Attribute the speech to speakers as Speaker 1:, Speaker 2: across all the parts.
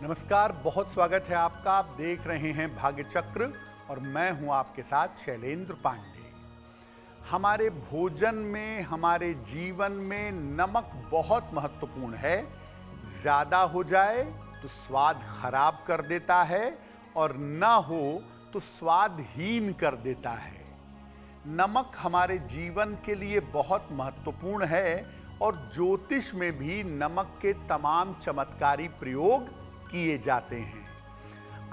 Speaker 1: नमस्कार, बहुत स्वागत है आपका। आप देख रहे हैं भाग्य चक्र और मैं हूं आपके साथ शैलेंद्र पांडे। हमारे भोजन में, हमारे जीवन में नमक बहुत महत्वपूर्ण है। ज़्यादा हो जाए तो स्वाद खराब कर देता है और ना हो तो स्वादहीन कर देता है। नमक हमारे जीवन के लिए बहुत महत्वपूर्ण है और ज्योतिष में भी नमक के तमाम चमत्कारी प्रयोग किए जाते हैं।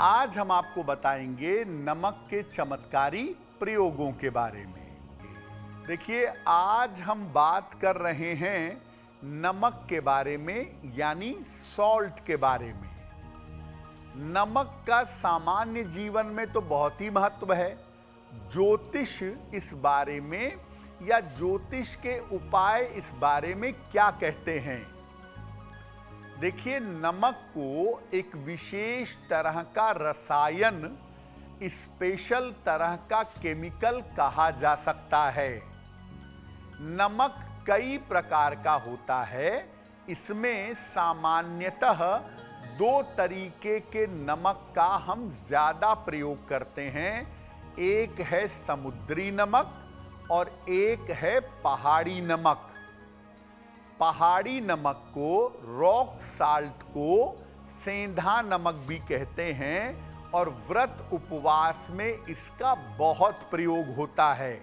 Speaker 1: आज हम आपको बताएंगे नमक के चमत्कारी प्रयोगों के बारे में। देखिए, आज हम बात कर रहे हैं नमक के बारे में, यानी सॉल्ट के बारे में। नमक का सामान्य जीवन में तो बहुत ही महत्व है। ज्योतिष इस बारे में या ज्योतिष के उपाय इस बारे में क्या कहते हैं? देखिए, नमक को एक विशेष तरह का रसायन, स्पेशल तरह का केमिकल कहा जा सकता है। नमक कई प्रकार का होता है। इसमें सामान्यतः दो तरीके के नमक का हम ज्यादा प्रयोग करते हैं। एक है समुद्री नमक और एक है पहाड़ी नमक। पहाड़ी नमक को, रॉक साल्ट को सेंधा नमक भी कहते हैं और व्रत उपवास में इसका बहुत प्रयोग होता है।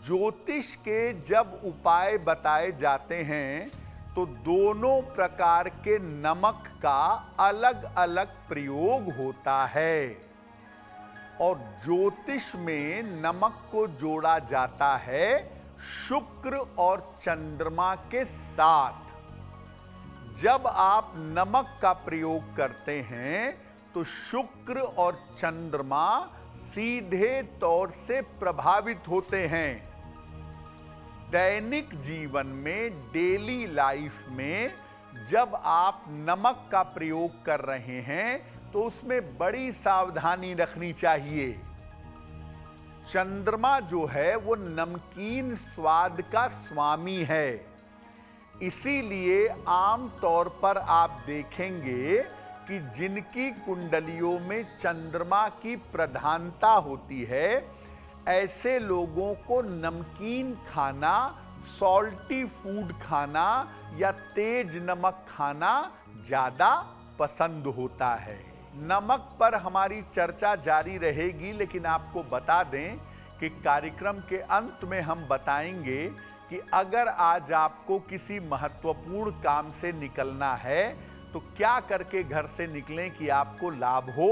Speaker 1: ज्योतिष के जब उपाय बताए जाते हैं तो दोनों प्रकार के नमक का अलग अलग प्रयोग होता है और ज्योतिष में नमक को जोड़ा जाता है शुक्र और चंद्रमा के साथ। जब आप नमक का प्रयोग करते हैं तो शुक्र और चंद्रमा सीधे तौर से प्रभावित होते हैं। दैनिक जीवन में, डेली लाइफ में जब आप नमक का प्रयोग कर रहे हैं तो उसमें बड़ी सावधानी रखनी चाहिए। चंद्रमा जो है वो नमकीन स्वाद का स्वामी है। इसीलिए आम तौर पर आप देखेंगे कि जिनकी कुंडलियों में चंद्रमा की प्रधानता होती है, ऐसे लोगों को नमकीन खाना, सॉल्टी फूड खाना या तेज नमक खाना ज्यादा पसंद होता है। नमक पर हमारी चर्चा जारी रहेगी, लेकिन आपको बता दें कि कार्यक्रम के अंत में हम बताएंगे कि अगर आज आपको किसी महत्वपूर्ण काम से निकलना है तो क्या करके घर से निकलें कि आपको लाभ हो,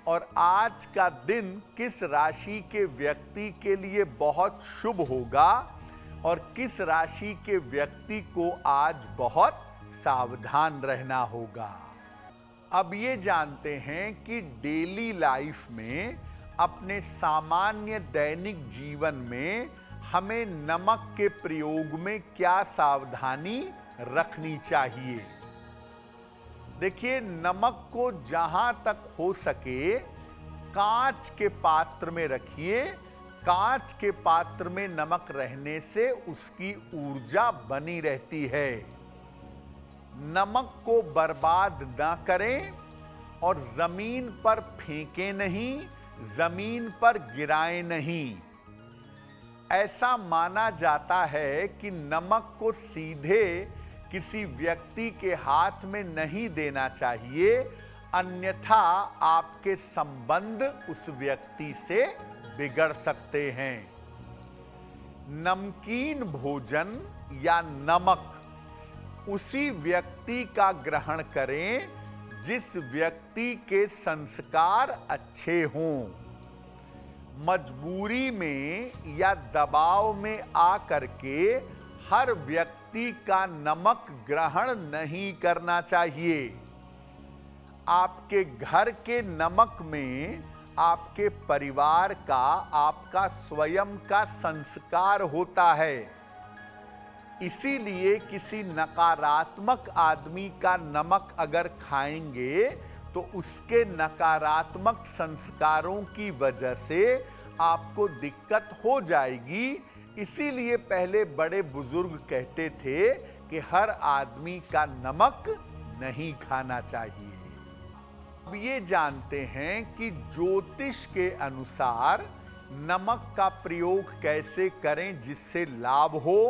Speaker 1: और आज का दिन किस राशि के व्यक्ति के लिए बहुत शुभ होगा और किस राशि के व्यक्ति को आज बहुत सावधान रहना होगा। अब ये जानते हैं कि डेली लाइफ में, अपने सामान्य दैनिक जीवन में हमें नमक के प्रयोग में क्या सावधानी रखनी चाहिए। देखिए, नमक को जहां तक हो सके कांच के पात्र में रखिए। कांच के पात्र में नमक रहने से उसकी ऊर्जा बनी रहती है। नमक को बर्बाद ना करें और जमीन पर फेंकें नहीं, जमीन पर गिराएं नहीं। ऐसा माना जाता है कि नमक को सीधे किसी व्यक्ति के हाथ में नहीं देना चाहिए, अन्यथा आपके संबंध उस व्यक्ति से बिगड़ सकते हैं। नमकीन भोजन या नमक उसी व्यक्ति का ग्रहण करें जिस व्यक्ति के संस्कार अच्छे हों। मजबूरी में या दबाव में आकर के हर व्यक्ति का नमक ग्रहण नहीं करना चाहिए। आपके घर के नमक में आपके परिवार का, आपका स्वयं का संस्कार होता है। इसीलिए किसी नकारात्मक आदमी का नमक अगर खाएंगे तो उसके नकारात्मक संस्कारों की वजह से आपको दिक्कत हो जाएगी। इसीलिए पहले बड़े बुजुर्ग कहते थे कि हर आदमी का नमक नहीं खाना चाहिए। अब ये जानते हैं कि ज्योतिष के अनुसार नमक का प्रयोग कैसे करें जिससे लाभ हो।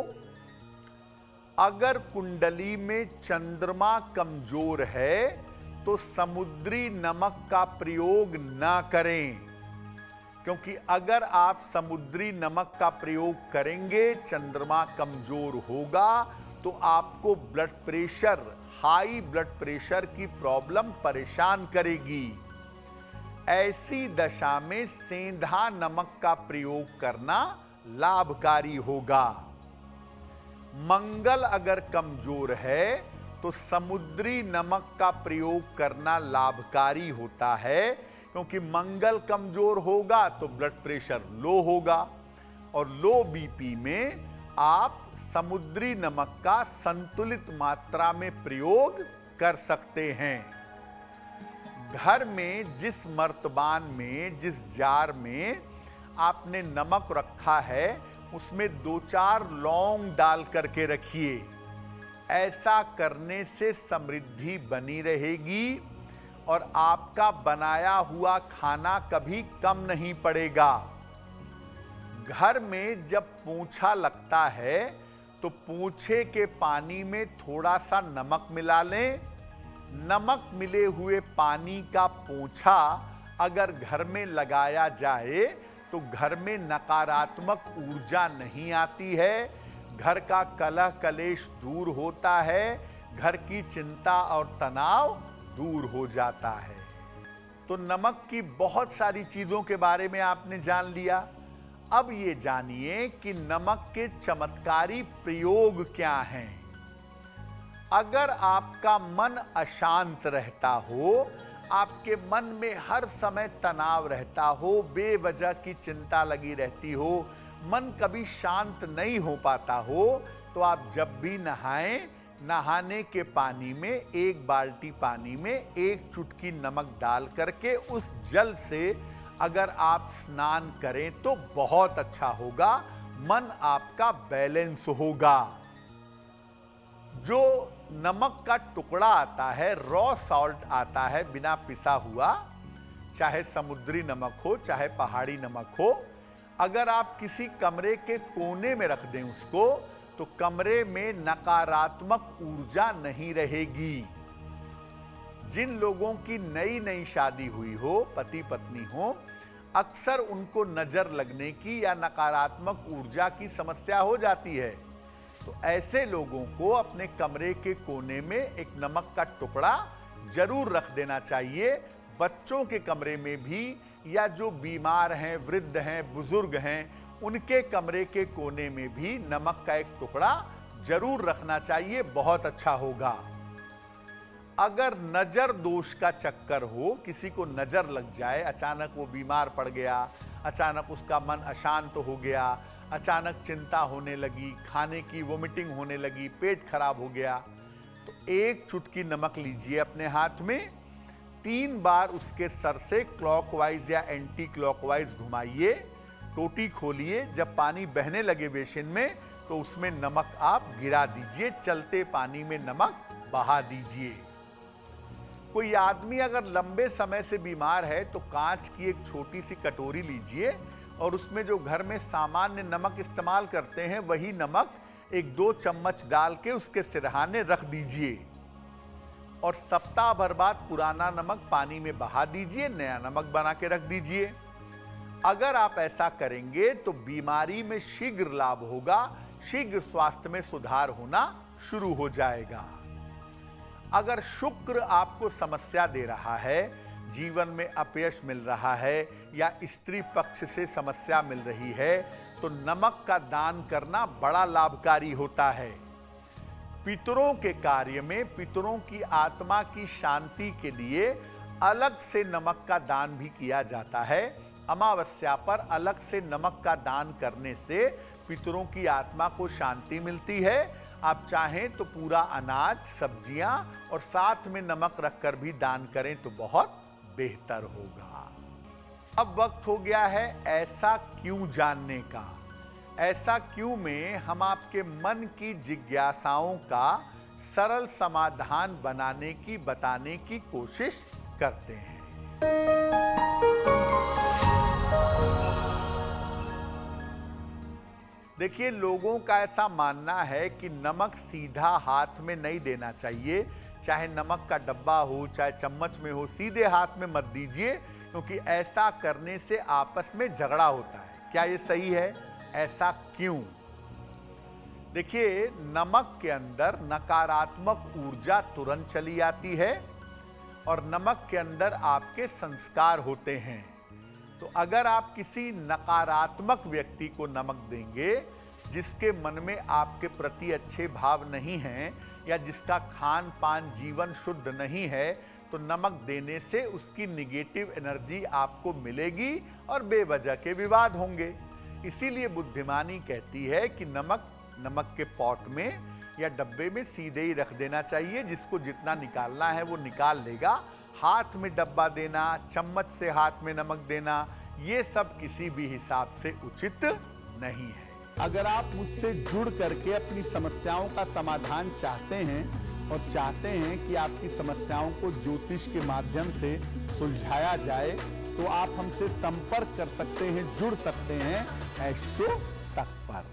Speaker 1: अगर कुंडली में चंद्रमा कमजोर है तो समुद्री नमक का प्रयोग ना करें, क्योंकि अगर आप समुद्री नमक का प्रयोग करेंगे, चंद्रमा कमजोर होगा तो आपको blood pressure, high blood pressure की प्रॉब्लम परेशान करेगी। ऐसी दशा में सेंधा नमक का प्रयोग करना लाभकारी होगा। मंगल अगर कमजोर है तो समुद्री नमक का प्रयोग करना लाभकारी होता है, क्योंकि मंगल कमजोर होगा तो ब्लड प्रेशर लो होगा, और लो बीपी में आप समुद्री नमक का संतुलित मात्रा में प्रयोग कर सकते हैं। घर में जिस मर्तबान में, जिस जार में आपने नमक रखा है, उसमें 2-4 लौंग डाल करके रखिए। ऐसा करने से समृद्धि बनी रहेगी और आपका बनाया हुआ खाना कभी कम नहीं पड़ेगा। घर में जब पोंछा लगता है तो पोंछे के पानी में थोड़ा सा नमक मिला लें। नमक मिले हुए पानी का पोंछा अगर घर में लगाया जाए तो घर में नकारात्मक ऊर्जा नहीं आती है, घर का कलह कलेश दूर होता है, घर की चिंता और तनाव दूर हो जाता है। तो नमक की बहुत सारी चीजों के बारे में आपने जान लिया। अब ये जानिए कि नमक के चमत्कारी प्रयोग क्या हैं। अगर आपका मन अशांत रहता हो, आपके मन में हर समय तनाव रहता हो, बेवजह की चिंता लगी रहती हो, मन कभी शांत नहीं हो पाता हो, तो आप जब भी नहाएं, नहाने के पानी में, 1 बाल्टी पानी में 1 चुटकी नमक डाल करके उस जल से अगर आप स्नान करें तो बहुत अच्छा होगा, मन आपका बैलेंस होगा। जो नमक का टुकड़ा आता है, रॉ सॉल्ट आता है, बिना पिसा हुआ, चाहे समुद्री नमक हो चाहे पहाड़ी नमक हो, अगर आप किसी कमरे के कोने में रख दें उसको, तो कमरे में नकारात्मक ऊर्जा नहीं रहेगी। जिन लोगों की नई नई शादी हुई हो, पति पत्नी हो, अक्सर उनको नजर लगने की या नकारात्मक ऊर्जा की समस्या हो जाती है। तो ऐसे लोगों को अपने कमरे के कोने में एक नमक का टुकड़ा जरूर रख देना चाहिए। बच्चों के कमरे में भी, या जो बीमार हैं, वृद्ध हैं, बुजुर्ग हैं, उनके कमरे के कोने में भी नमक का एक टुकड़ा जरूर रखना चाहिए, बहुत अच्छा होगा। अगर नजर दोष का चक्कर हो, किसी को नजर लग जाए, अचानक वो बीमार पड़ गया, अचानक उसका मन अशांत हो गया, अचानक चिंता होने लगी, खाने की वोमिटिंग होने लगी, पेट खराब हो गया, तो 1 चुटकी नमक लीजिए अपने हाथ में, 3 बार उसके सर से क्लॉकवाइज या एंटी क्लॉकवाइज घुमाइए, टोटी खोलिए, जब पानी बहने लगे बेसिन में तो उसमें नमक आप गिरा दीजिए, चलते पानी में नमक बहा दीजिए। कोई आदमी अगर लंबे समय से बीमार है तो कांच की एक छोटी सी कटोरी लीजिए और उसमें जो घर में सामान्य नमक इस्तेमाल करते हैं वही नमक 1-2 चम्मच डाल के उसके सिरहाने रख दीजिए, और सप्ताह भर बाद पुराना नमक पानी में बहा दीजिए, नया नमक बना के रख दीजिए। अगर आप ऐसा करेंगे तो बीमारी में शीघ्र लाभ होगा, शीघ्र स्वास्थ्य में सुधार होना शुरू हो जाएगा। अगर शुक्र आपको समस्या दे रहा है, जीवन में अपयश मिल रहा है या स्त्री पक्ष से समस्या मिल रही है, तो नमक का दान करना बड़ा लाभकारी होता है। पितरों के कार्य में, पितरों की आत्मा की शांति के लिए अलग से नमक का दान भी किया जाता है। अमावस्या पर अलग से नमक का दान करने से पितरों की आत्मा को शांति मिलती है। आप चाहें तो पूरा अनाज, सब्जियां और साथ में नमक रखकर भी दान करें तो बहुत बेहतर होगा। अब वक्त हो गया है ऐसा क्यों जानने का। ऐसा क्यों में हम आपके मन की जिज्ञासाओं का सरल समाधान बनाने की बताने की कोशिश करते हैं। देखिए, लोगों का ऐसा मानना है कि नमक सीधा हाथ में नहीं देना चाहिए। चाहे नमक का डब्बा हो, चाहे चम्मच में हो, सीधे हाथ में मत दीजिए, क्योंकि ऐसा करने से आपस में झगड़ा होता है। क्या ये सही है? ऐसा क्यों? देखिए, नमक के अंदर नकारात्मक ऊर्जा तुरंत चली आती है और नमक के अंदर आपके संस्कार होते हैं। तो अगर आप किसी नकारात्मक व्यक्ति को नमक देंगे, जिसके मन में आपके प्रति अच्छे भाव नहीं हैं या जिसका खान पान जीवन शुद्ध नहीं है, तो नमक देने से उसकी निगेटिव एनर्जी आपको मिलेगी और बेवजह के विवाद होंगे। इसीलिए बुद्धिमानी कहती है कि नमक के पॉट में या डब्बे में सीधे ही रख देना चाहिए। जिसको जितना निकालना है वो निकाल लेगा। हाथ में डब्बा देना, चम्मच से हाथ में नमक देना, ये सब किसी भी हिसाब से उचित नहीं है। अगर आप मुझसे जुड़ करके अपनी समस्याओं का समाधान चाहते हैं और चाहते हैं कि आपकी समस्याओं को ज्योतिष के माध्यम से सुलझाया जाए, तो आप हमसे संपर्क कर सकते हैं, जुड़ सकते हैं एस्ट्रो तक पर।